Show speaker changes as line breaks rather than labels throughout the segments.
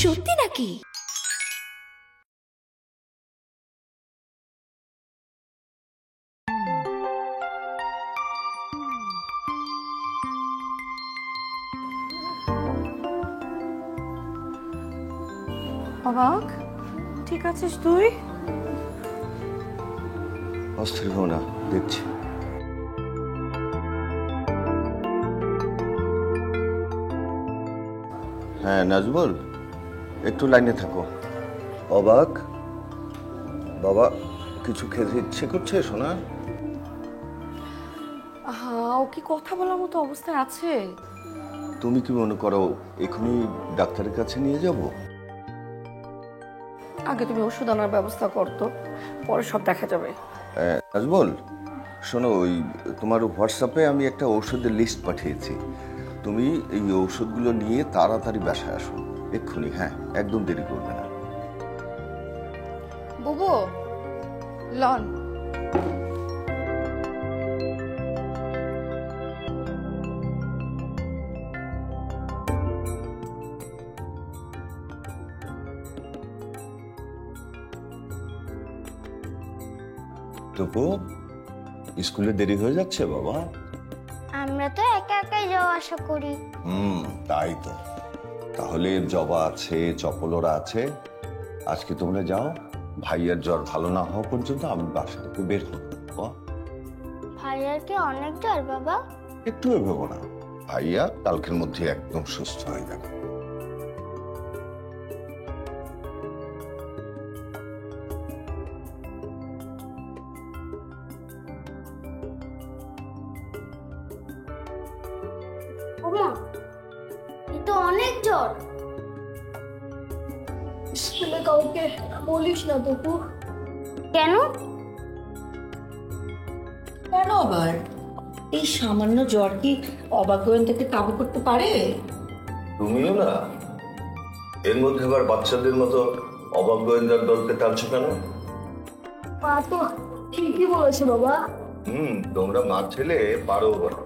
সত্যি নাকি?
অবাক, ঠিক আছিস তুই?
অস্থির হও না, দেখছি। হ্যাঁ নাজমুল, একটু লাইনে থাকো। অবাক, বাবা কিছু খেতে ইচ্ছে করছে শোনা?
ও কি কথা বলার মতো অবস্থায় আছে?
তুমি কি মনে করো এখনই ডাক্তারের কাছে নিয়ে যাব?
আগে তুমি ওষুধ আনার ব্যবস্থা করতো, পরে সব দেখা যাবে।
নাজমুল শোনো, ওই তোমার হোয়াটসঅ্যাপে আমি একটা ঔষধের লিস্ট পাঠিয়েছি। তুমি এই ঔষধগুলো নিয়ে তাড়াতাড়ি বাসায় আসো এক্ষুনি। হ্যাঁ, একদম দেরি করবে না।
বুবু লন।
টুকু, স্কুলে দেরি হয়ে যাচ্ছে বাবা।
আমরা তো একা একাই যাওয়া আসা করি।
তাই তো। তাহলে জবা আছে, চপলরা আছে, আজকে তোমরা যাও। ভাইয়ের জ্বর ভালো না হওয়া পর্যন্ত আমি বাসা থেকে বের করবো।
ভাইয়ার কি অনেক জ্বর বাবা?
একটু ভেবো না, ভাইয়া কালকের মধ্যে একদম সুস্থ হয়ে যাবে।
ওমা, এ তো অনেক জ্বর।
স্কুলে কাউকে বলিস না তপু।
কেন?
কেন আবার? এই সামান্য জ্বর কি অবাক গোয়েন্দাকে কাবু করতে পারে?
তুমিও না, এর মধ্যে আবার বাচ্চাদের মতো অবাক গোয়েন্দার দলকে টানছো কেন?
মা তো ঠিকই বলেছে বাবা।
তোমরা মা ছেলে পারো বলো।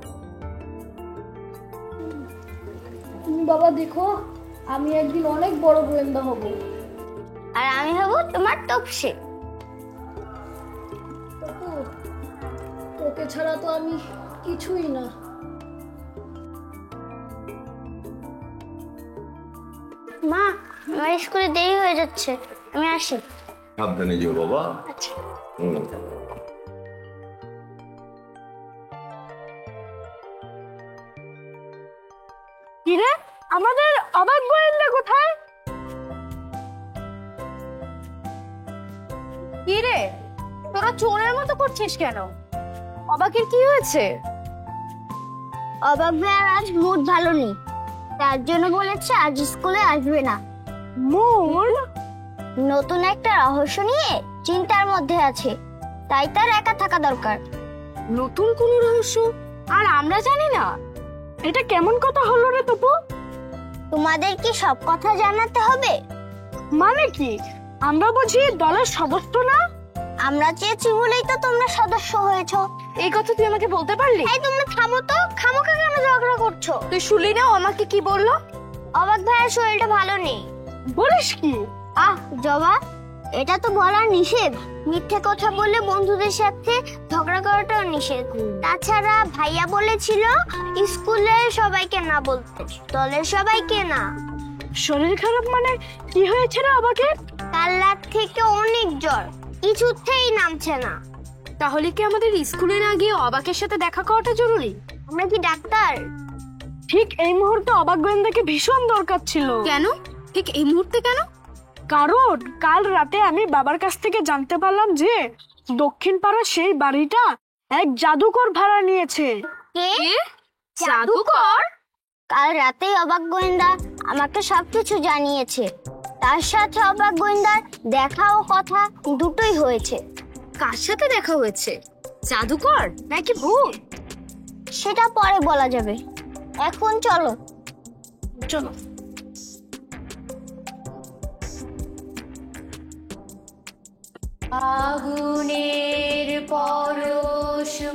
তুমি বাবা দেখো, আমি একদিন অনেক বড় গোয়েন্দা হব।
আর আমি হব তোমার তপসে।
তপু, তোকে ছাড়া তো আমি কিছুই না।
মা, আমার স্কুলে দেরি হয়ে যাচ্ছে, আমি আসি।
সাবধানে যেও বাবা।
আচ্ছা।
কি রে, আমাদের অবাক গোয়েন্দা কোথায়? কি রে, তোরা চোরের মতো করছিস কেন? অবাকের কি হয়েছে?
অবাক ভাইয়ার আজ মুড ভালো নেই, তার জন্য বলেছে আজ স্কুলে আসবে না।
মুড?
নতুন একটা রহস্য নিয়ে চিন্তার মধ্যে আছে, তাই তার একা থাকা দরকার।
নতুন কোন রহস্য আর আমরা জানি না? এটা কেমন কথা হলো রে তপু?
তোমাদের কি সব কথা জানাতে হবে?
মানে কি, আমরা বুঝি দলের সদস্য না?
আমরা চেয়েছি বলেই তো তোমরা সদস্য হয়েছো।
এই কথা তুই আমাকে বলতে পারলি?
এই তোমরা থামো তো, খামোখা কেন ঝগড়া করছো?
তুই শুনলি না আমাকে কি বললো?
অবাক ভাইয়ের শরীরটা ভালো নেই।
বলিস কি?
জবা, এটা তো বলা নিষেধ। মিথ্যে কথা বললে বন্ধুদের সাথে ঝগড়া করাটাও নিষেধ। তাছাড়া ভাইয়া বলেছিল স্কুলে সবাইকে না বলতে, দলের সবাইকে না।
শরীর খারাপ মানে কি হয়েছে রে অবাকের?
কাল রাত থেকে অনেক জ্বর, কিছুতেই নামছে না।
তাহলে কি আমাদের স্কুলে না গিয়ে অবাকের সাথে দেখা করাটা জরুরি?
আমরা কি ডাক্তার?
ঠিক এই মুহূর্তে অবাক গোয়েন্দাকে ভীষণ দরকার ছিল। কেন? ঠিক এই মুহূর্তে কেন? কারণ কাল রাতে আমি বাবার কাছ থেকে জানতে পারলাম যে দক্ষিণ পাড়ার সেই বাড়িটা এক জাদুকর ভাড়া নিয়েছে।
কে?
জাদুকর?
কাল রাতেই অবাক গোয়েন্দা আমাকে সবকিছু জানিয়েছে। তার সাথে অবাক গোয়েন্দার দেখা ও কথা দুটোই হয়েছে।
কার সাথে দেখা হয়েছে? জাদুকর নাকি ভূত?
সেটা পরে বলা যাবে, এখন চলো।
চলো।
আগুনের পরশমণি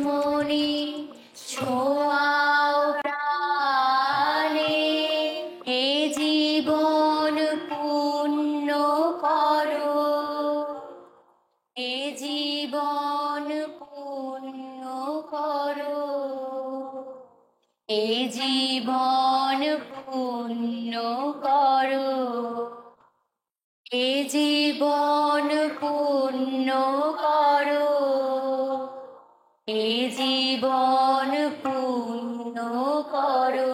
ছোঁয়াও প্রাণে, এ জীবন
এই জীবন পূর্ণ করো, এই জীবন পূর্ণ করো, এই জীবন পূর্ণ করো,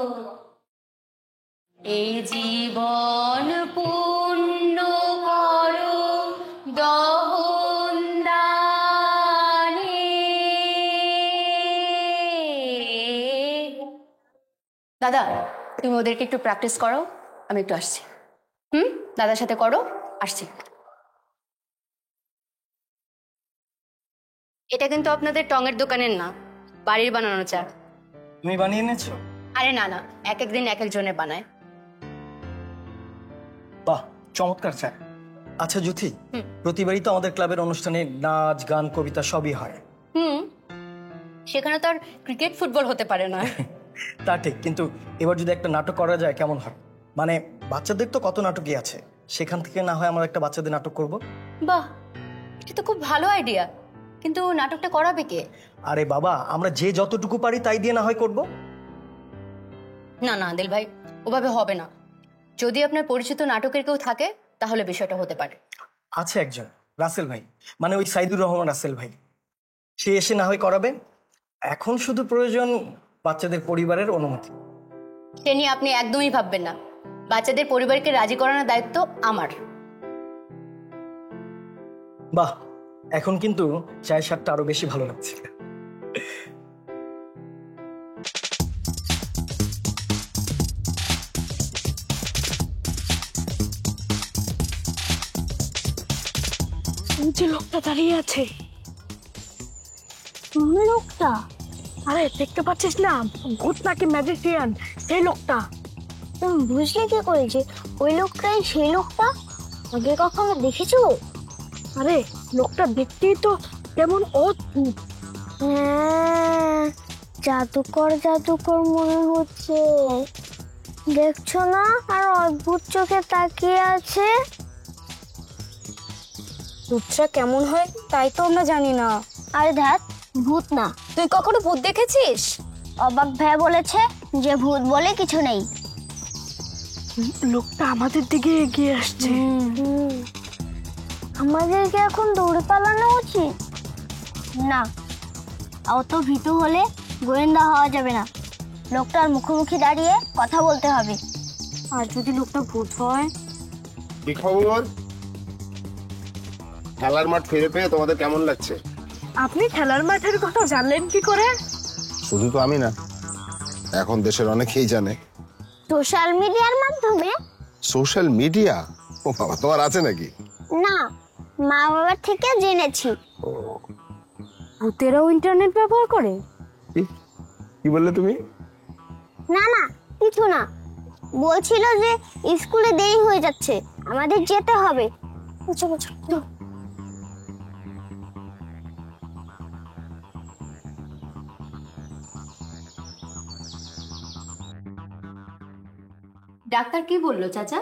এই জীবন পূর্ণ করো দহন দানে। দাদা, তুমি ওদেরকে একটু প্র্যাকটিস করো, আমি একটু আসছি। দাদার সাথে করো, আসছি। এটা কিন্তু আপনাদের টঙের দোকানের না, বাড়ির বানানো চা।
তুমি বানিয়ে এনেছো?
আরে না না, এক একদিন এক একজনে বানায়।
বাহ, চমৎকার চা। আচ্ছা জ্যোতি, প্রতিবারই তো আমাদের ক্লাবের অনুষ্ঠানে নাচ গান কবিতা সবই হয়।
সেখানে তো আর ক্রিকেট ফুটবল হতে পারে না।
তা ঠিক, কিন্তু এবার যদি একটা নাটক করা যায় কেমন হয়? মানে বাচ্চাদের তো কত নাটকই আছে, সেখান থেকে না হয় আমরা একটা বাচ্চাদের নাটক করব।
বাহ, এটা তো খুব ভালো আইডিয়া, কিন্তু নাটকটা করাবে কে?
আরে বাবা, আমরা যে যতটুকু পারি তাই দিয়ে না হয় করব।
না না দিল ভাই, ওভাবে হবে না। যদি আপনার পরিচিত নাটকের কেউ থাকে তাহলে বিষয়টা হতে পারে।
আছে একজন, রাসেল ভাই, মানে ওই সাইদুর রহমান রাসেল ভাই, সে এসে না হয় করাবে। এখন শুধু প্রয়োজন বাচ্চাদের পরিবারের অনুমতি।
সে নিয়ে আপনি একদমই ভাববেন না, বাচ্চাদের পরিবারকে রাজি করানোর দায়িত্ব আমার।
বাহ, এখন কিন্তু চায়ের স্বাদটা আরো বেশি ভালো লাগছে।
যে লোকটা দাঁড়িয়ে আছে,
লোকটা?
আরে দেখতে পাচ্ছিস না, ভূত নাকি ম্যাজিশিয়ান, সেই লোকটা।
তুমি বুঝলে কি করেছে ওই লোকটাই সেই লোকটা? আগে কখনো দেখেছো?
আরে লোকটা দেখতেই তো কেমন অদ্ভুত।
হ্যাঁ, জাদুকর জাদুকর মনে হচ্ছে। দেখছো না, আর অদ্ভুত চোখে তাকিয়ে আছে।
ভূতটা কেমন হয় তাই তো আমরা জানি না।
আরে ধ্যাত, ভূত না।
তুই কখনো ভূত দেখেছিস?
অবাক ভাই বলেছে যে ভূত বলে কিছু নেই।
লোকটা আমাদের দিকে এগিয়ে আসছে।
আমাদেরকে এখন দৌড়ে পালানো উচিত না। অত ভীতু হলে গোয়েন্দা হওয়া যাবে না। লোকটার মুখোমুখি দাঁড়িয়ে কথা বলতে হবে।
আর যদি লোকটা ভূত হয়?
কি খবর? খেলার মাঠ ফিরে পেয়ে তোমাদের কেমন লাগছে?
আপনি খেলার মাঠের কথা জানলেন কি করে?
শুধু তো আমি না, এখন দেশের অনেকেই জানে।
সোশ্যাল মিডিয়ার মাধ্যমে?
Social media? ও বাবা, তোমার আছে নাকি?
না, মা বাবার থেকে জেনেছি।
ভূতেরাও ইন্টারনেট ব্যবহার করে?
কি বললে তুমি?
না না, কিছু না। বলছিল যে স্কুলে দেরি হয়ে যাচ্ছে, আমাদের যেতে হবে। বুঝো বুঝো।
ডাক্তার কি বললো চাচা?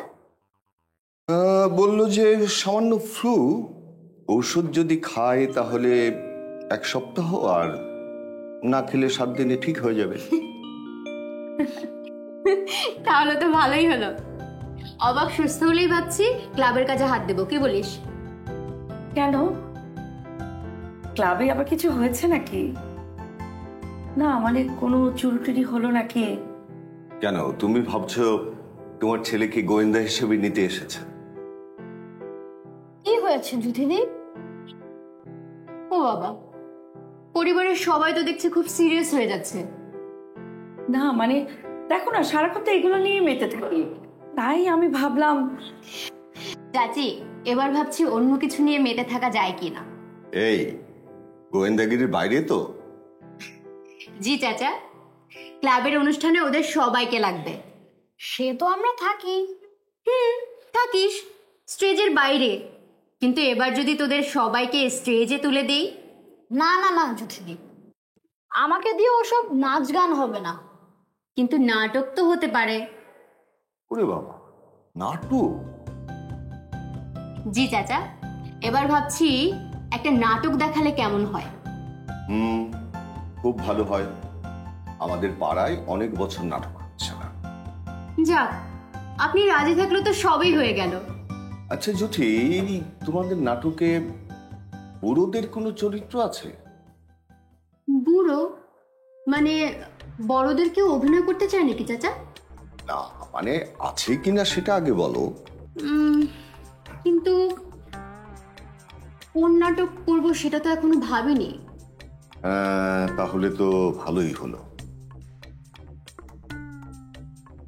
বলল যে সামান্য ফ্লু, ওষুধ যদি খায় তাহলে 1 সপ্তাহ, আর না খেলে 7 দিনে ঠিক হয়ে যাবে।
তাহলে তো ভালোই হলো। অবাক সুস্থ হলেই ভাবছি ক্লাবের কাজে হাত দেবো, কি বলিস?
কেন, ক্লাবে আবার কিছু হয়েছে নাকি? না মানে কোনো চুরি হলো নাকি?
কেন তুমি ভাবছো তোমার ছেলেকে গোয়েন্দা হিসেবে নিতে এসেছে?
কি হয়েছে যুধিদি? ও বাবা, পরিবারের সবাই তো দেখছি খুব সিরিয়াস হয়ে যাচ্ছে।
না মানে দেখো না, সারাক্ষণ তো এগুলো নিয়ে মেতে থাকি, তাই আমি ভাবলাম।
চাচি, এবার ভাবছি অন্য কিছু নিয়ে মেতে থাকা যায় কিনা।
এই গোয়েন্দাগিরির বাইরে তো?
জি চাচা, ক্লাবের অনুষ্ঠানে ওদের সবাইকে লাগবে।
সে তো আমরা থাকি।
থাকিস স্টেজের বাইরে, কিন্তু এবার যদি তোদের সবাইকে স্টেজে তুলে দেই?
না না না যুথিদি, আমাকে দিয়ে ওসব নাচ গান হবে না।
কিন্তু নাটক তো হতে পারে।
ওরে বাবা, নাটক?
জি চাচা, এবার ভাবছি একটা নাটক দেখালে কেমন হয়।
খুব ভালো হয়। আমাদের পাড়ায় অনেক বছর নাটক হচ্ছে না।
যাক, আপনি রাজি থাকলে তো সবই হয়ে গেল।
আচ্ছা জ্যোতি, তোমাদের নাটকে বুড়োদের কোনো চরিত্র আছে?
বুড়ো মানে বড়দের কেউ অভিনয় করতে চায় নাকি চাচা?
না মানে আছে কিনা সেটা আগে বলো।
কিন্তু কোন নাটক করবো সেটা তো এখনো ভাবিনি।
তাহলে তো ভালোই হলো।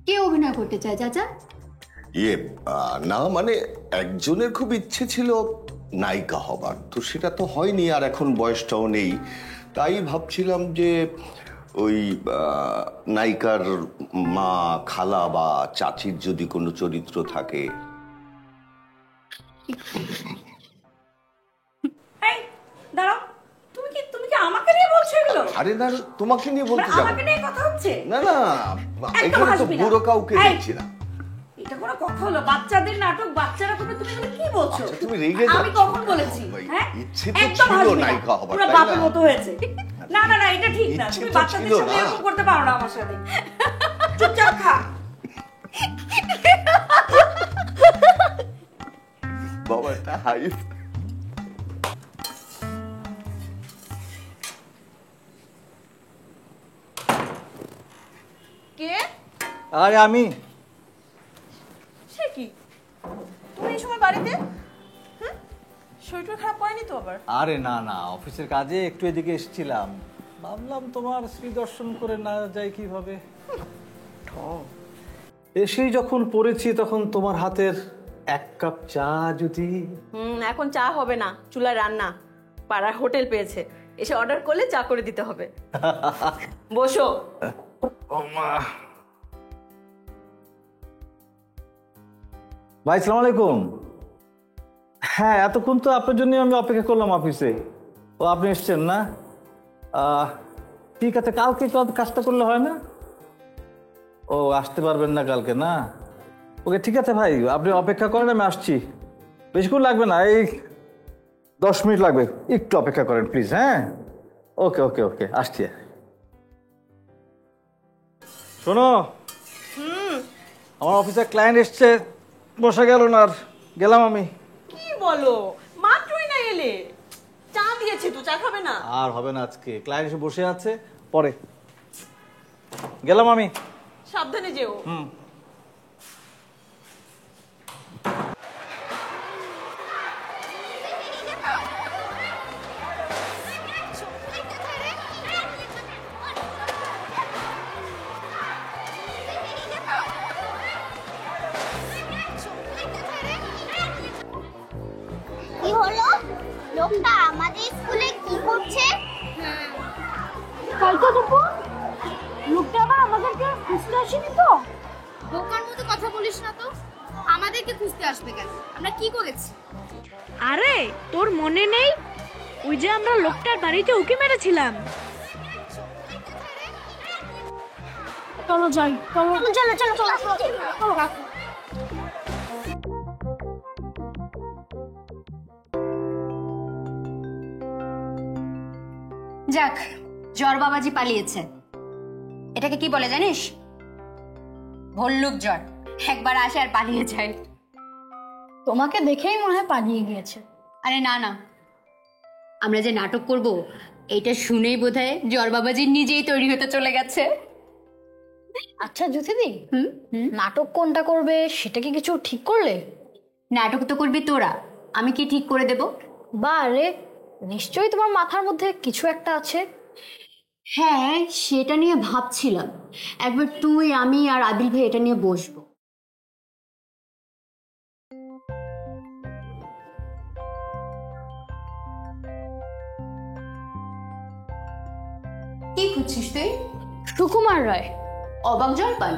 কে অভিনয় করতে চায় চাচা?
না মানে একজনের খুব ইচ্ছে ছিল নায়িকা হবার, তো সেটা তো হয়নি, আর এখন বয়সটাও নেই। তাই ভাবছিলাম যে ওই নায়িকার মা, খালা বা চাচির যদি কোনো চরিত্র থাকে।
দাঁড়াও, তুমি কি আমাকে নিয়ে বলছো এগুলো?
আরে না, তোমাকে নিয়ে বলতে যাবো?
আমাকে নিয়ে কথা হচ্ছে?
না না, এখানে তো বুড়ো কাউকে দেখছি না।
এটা কোনো কথা হলো? বাচ্চাদের নাটক, বাচ্চারা করবে, তুমি এগুলো কি বলছো?
আচ্ছা, তুমি রেগে যাচ্ছ।
আমি কখন বলেছি? হ্যাঁ,
ইচ্ছে তো
একদম
ছিল
হাসবি না।
নায়িকা হবার,
পুরো
তাই
বাপের
না?
মতো হয়েছে। না না না, এটা ঠিক না।
ইচ্ছে
তুমি
তো
বাচ্চাদের
ছিল
সাথে
না।
এরকম করতে পারো না আমার সাথে। চুপচাপ খা।
বাবা একটা হাই।
কে?
আরে আমি।
সে কি, তুমি এই সময় বাড়িতে? শরীরটা খারাপ করেনি তো আবার?
আরে না না, অফিসের কাজে একটু এদিকে এসেছিলাম, ভাবলাম তোমার শ্রী দর্শন করে না যাই কিভাবে। এসেই যখন পড়েছি তখন তোমার হাতের এক কাপ চা যদি।
এখন চা হবে না, চুলায় রান্না। পাড়ার হোটেল পেয়েছে, এসে অর্ডার করলে চা করে দিতে হবে। বসো।
ভাই সালাম আলাইকুম। হ্যাঁ, এতক্ষণ তো আপনার জন্য আমি অপেক্ষা করলাম অফিসে। ও আপনি এসছেন না? ঠিক আছে, কালকে কাজটা করলে হয় না? ও আসতে পারবেন না কালকে না? ওকে ঠিক আছে ভাই, আপনি অপেক্ষা করেন, আমি আসছি। বেশিক্ষণ লাগবে না, এই 10 মিনিট লাগবে, একটু অপেক্ষা করেন প্লিজ। হ্যাঁ, ওকে ওকে ওকে, আসছি। শোনো, আমার অফিসে ক্লায়েন্ট এসছে, বসা গেল না, আর গেলাম আমি।
কি বলো, মাত্রই না এলে? চা দিয়েছি তো, চা খাবে না?
আর হবে না আজকে, ক্লায়েন্ট এসে বসে আছে, পরে গেলাম আমি।
সাবধানে যেও।
কি হলো? লোকটা আমাদের স্কুলে কি করছে?
কালকে দেখো, লোকটা আবার আমাদেরকে খুঁজতে আসেনি তো?
বোকার মতো কথা বলিস না তো। আমাদেরকে খুঁজতে আসবে কেন? আমরা কি করেছি?
আরে তোর মনে নেই, ওই যে আমরা লোকটার বাড়িতে উকি মেরেছিলাম।
চলো যাই, চলো
চলো চলো চলো চলো।
যাক, জ্বর বাবাজি পালিয়েছে। এটাকে কি বলে জানিস? ভল্লুক জ্বর। একবার আসে আর পালিয়ে যায়।
তোমাকে দেখেই মনে হয় পালিয়ে গিয়েছে।
আরে না না, আমরা যে নাটক করব এইটা শুনেই বোধহয় জ্বর বাবাজি নিজেই তৈরি হতে চলে গেছে।
আচ্ছা জ্যোতিদি, নাটক কোনটা করবে সেটা কি কিছু ঠিক করলে?
নাটক তো করবি তোরা, আমি কি ঠিক করে দেব?
বারে, নিশ্চয়ই তোমার মাথার মধ্যে কিছু একটা আছে।
হ্যাঁ, সেটা নিয়ে ভাবছিলাম একবার তুই, আমি আর আদিল ভাই এটা নিয়ে বসবো। কি খুঁজছিস তুই?
সুকুমার রায়,
অবাক জলপান।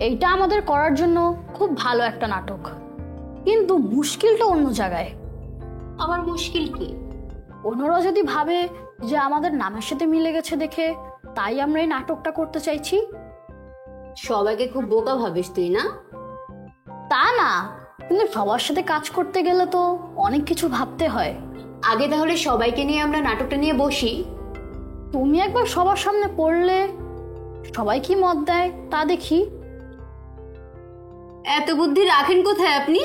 এইটা আমাদের করার জন্য খুব ভালো একটা নাটক, কিন্তু মুশকিলটা অন্য জায়গায়।
আমার মুশকিল কি?
অন্যরা যদি ভাবে যে আমাদের নামের সাথে মিলে গেছে দেখে তাই আমরা এই নাটকটা করতে চাইছি।
সবাইকে খুব বোকা ভাবিস তুই না?
তা না, কিন্তু সবার সাথে কাজ করতে গেলে তো অনেক কিছু ভাবতে হয়।
আগে তাহলে সবাইকে নিয়ে আমরা নাটকটা নিয়ে বসি।
তুমি একবার সবার সামনে পড়লে সবাই কি মত দেয় তা দেখি।
এত বুদ্ধি রাখেন কোথায় আপনি?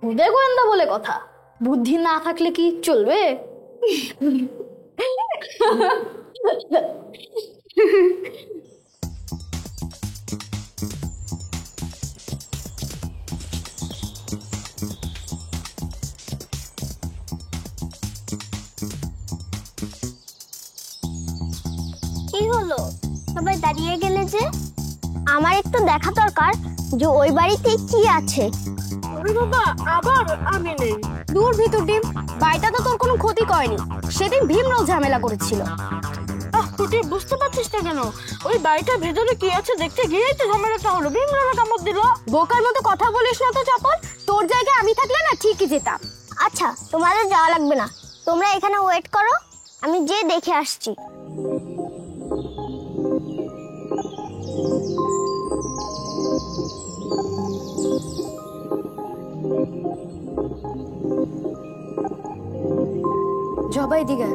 খুদে গোয়েন্দা বলে কথা, বুদ্ধি না থাকলে কি চলবে?
কি হলো, সবাই দাঁড়িয়ে গেলে যে? আমার একটু দেখা দরকার যে ওই বাড়িতে কি আছে।
বাবা আবার আমি নেই।
দূর ভিতর ডিম, বাড়িটা তো তোর কোনো ক্ষতি করেনি। সেদিন ভীমরাও ঝামেলা করেছিল।
তুই বুঝতে পারছিস না কেন? ওই বাড়িটার ভেতরে কি আছে দেখতে গিয়েই তো ঝামেলাটা হলো। ভীমরাও কামড় দিল।
বোকার মতো কথা বলিস না তো চপল। তোর জায়গায় আমি থাকলে না ঠিকই যেতাম।
আচ্ছা, তোমাদের যাওয়া লাগবে না, তোমরা এখানে ওয়েট করো, আমি যে দেখে আসছি।
জবাই দিগা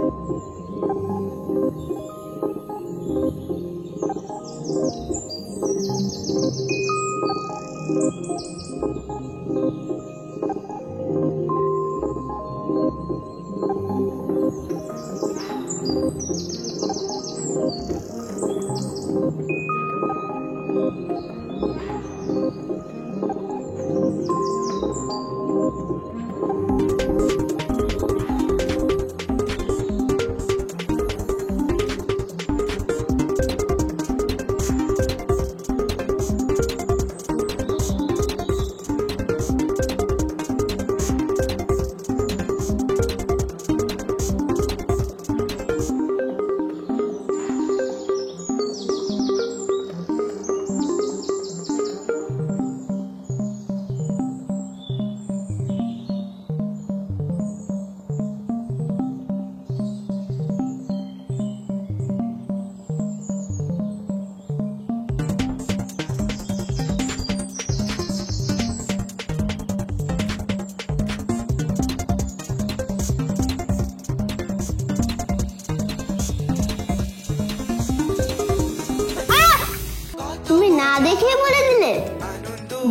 তুমি না দেখিয়ে বলে দিলে?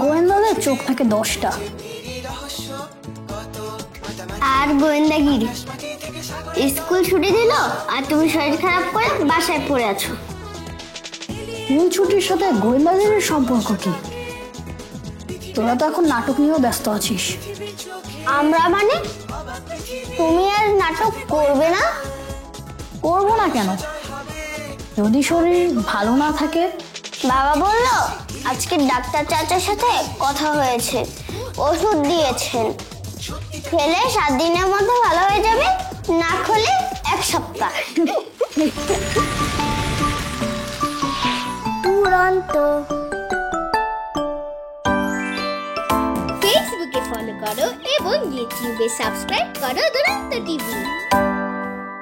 গোয়েন্দাদের চোখ থাকে 10টা।
আর গোয়েন্দাগিরি, স্কুল ছুটি দিল আর তুমি শরীর খারাপ করে বাসায় পড়ে আছো।
স্কুল ছুটির সাথে গোয়েন্দাদের সম্পর্ক কি? তোরা তো এখন নাটক নিয়েও ব্যস্ত আছিস।
আমরা মানে? তুমি আর নাটক করবে না?
করবো না কেন? যদি শরীর ভালো না থাকে?
বাবা বলল আজকে ডাক্তার চাচার সাথে কথা হয়েছে, ওষুধ দিয়েছেন, খেলে 7 দিনের মধ্যে ভালো হয়ে যাবে, না খেলে 1 সপ্তাহ। দুরন্ত। ফেসবুকে ফলো করো এবং ইউটিউবে সাবস্ক্রাইব করো দুরন্ত টিভি।